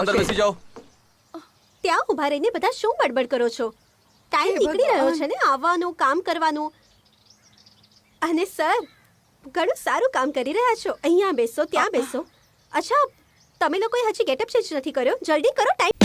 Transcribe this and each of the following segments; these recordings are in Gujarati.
અંદર બેસી જાઓ. ત્યાં ઊભા રહીને બધા શું બડબડ કરો છો? ટાઈમ નીકળી રહ્યો છે ને આવવાનું, કામ કરવાનું. અને સર, ઘણું સારું કામ કરી રહ્યા છો. અહીંયા બેસો, ત્યાં બેસો. અચ્છા, તમે લોકોએ હજી ગેટઅપ ચેન્જ નથી કર્યો? જલ્દી કરો, ટાઈમ.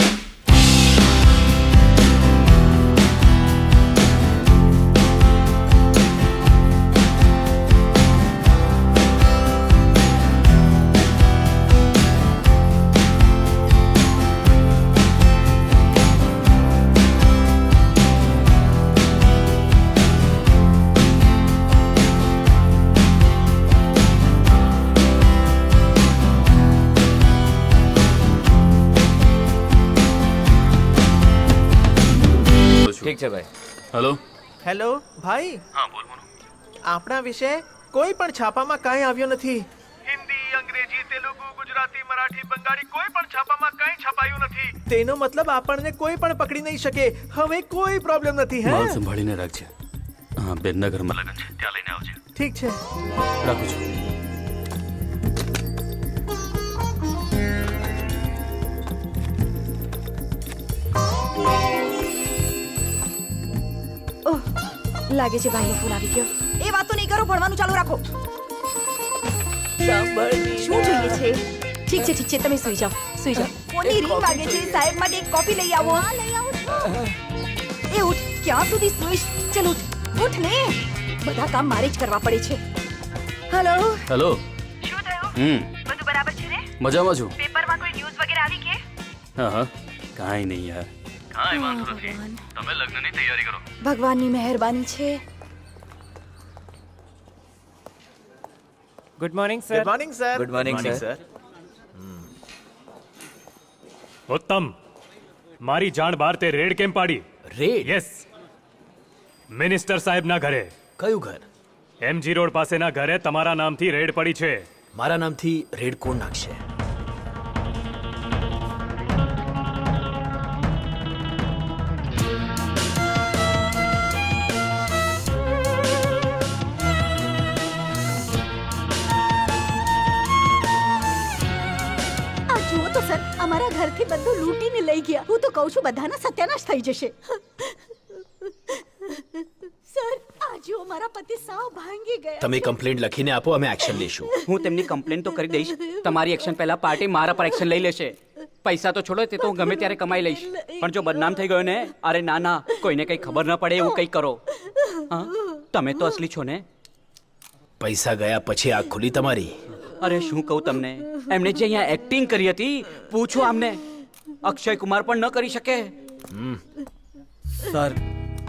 ઠીક છે ભાઈ. હેલો હેલો ભાઈ. હા બોલ બોલ. આપણા વિશે કોઈ પણ છાપામાં કાંઈ આવ્યો નથી. હિન્દી, અંગ્રેજી, તેલુગુ, ગુજરાતી, મરાઠી, બંગાળી કોઈ પણ છાપામાં કંઈ છપાયું નથી. તેનો મતલબ આપણને કોઈ પણ પકડી નહીં શકે. હવે કોઈ પ્રોબ્લેમ નથી. હે, માલ સંભાળીને રાખજે. હા, બેનના ઘરમાં લગન છે, ત્યાં લઈને આવજે. ઠીક છે. રાખું છું. લાગે છે ભાઈનો ફોન આવી ગયો. એ વાતો નહીં કરો, ભણવાનું ચાલુ રાખો. શું જોઈએ છે? ઠીક છે ઠીક છે, તમે સુઈ જાઓ, સુઈ જાઓ. ફોનની રિંગ વાગે છે. સાહેબ માટે એક કોફી લઈ આવો. એ ઉઠ, ક્યાં સુધી સુઈશ? ચલ ઉઠ, ઉઠ ને. બધા કામ મારે જ કરવા પડે છે. હેલો. હેલો. શું થયું? બધું બરાબર છે ને? મજામાં છું. પેપરમાં કોઈ ન્યૂઝ વગેરે આવી કે? હા હા, કાંઈ નહીં યાર. કાંઈ વાંધો નથી. તમે લગ્નની તૈયારી કરો. ભગવાનની મહેરબાની છે. Good morning sir. Good morning sir. Good morning sir. ઉત્તમ, મારી જાણ બહાર તે રેડ કેમ પાડી? રેડ? યસ, મિનિસ્ટર સાહેબના ઘરે. કયું ઘર? એમજી રોડ પાસેના ઘરે તમારા નામથી રેડ પડી છે. મારા નામથી રેડ કોણ નાખશે? આ જુઓ તો સર, અમારા ઘરથી બધું લૂંટીને લઈ ગયા. હું તો કહું છું બધાના સત્યાનાશ થઈ જશે. સર, આ જુઓ મારા પતિ સાવ ભાંગી ગયા. તમે કમ્પ્લેન્ટ લખીને આપો, અમે એક્શન લઈશું. હું તેમની કમ્પ્લેન તો કરી દઈશ. તમારી એક્શન પહેલા પાર્ટી મારા પર એક્શન લઈ લેશે. પૈસા તો છોડો, તે તો હું ગમે ત્યારે કમાઈ લઈશ. પણ જો બદનામ થઈ ગયો ને, અરે ના ના, કોઈને કઈ ખબર ન પડે એવું કઈ કરો. હા, તમે તો અસલી છો ને? પૈસા ગયા પછી આંખ ખુલી તમારી? અરે શું કહું તમને, એમણે જે અહીંયા એક્ટિંગ કરી હતી, પૂછો આમને. અક્ષય કુમાર પણ ન કરી શકે. સર,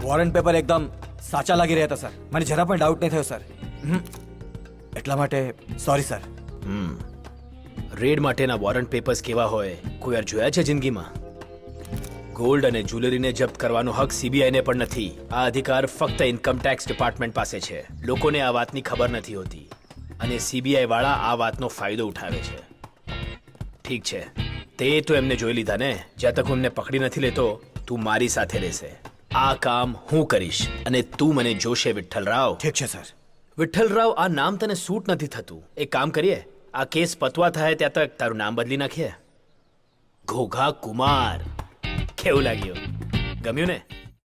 વોરંટ પેપર એકદમ સાચા લાગી રહ્યા હતા સર. મને જરા પણ ડાઉટ નહીં થયો સર. એટલા માટે સોરી સર. રેડ માટેના વોરંટ પેપર્સ કેવા હોય કોઈ વાર જોયા છે જિંદગીમાં? ગોલ્ડ અને જ્વેલરીને જપ્ત કરવાનો હક સીબીઆઈને પણ નથી. આ અધિકાર ફક્ત ઇન્કમ ટેક્સ ડિપાર્ટમેન્ટ પાસે છે. લોકોને આ વાતની ખબર નથી હોતી અને સીબીઆઈ વાળા આ વાતનો ફાયદો ઉઠાવે છે. ઠીક છે, તે તો એમને જોઈ લીધા ને. જ્યાં તક હું એમને પકડી નથી લેતો, તું મારી સાથે રહેશે. આ કામ હું કરીશ અને તું મને જોશે, વિઠ્ઠલરાવ. ઠીક છે સર. વિઠ્ઠલરાવ, આ નામ તને સૂટ નથી થતું. એક કામ કરીએ, આ કેસ પતવા થાય ત્યાં તક તારું નામ બદલી નાખીએ. ઘોઘા કુમાર. કેવું લાગ્યું? ગમ્યું ને?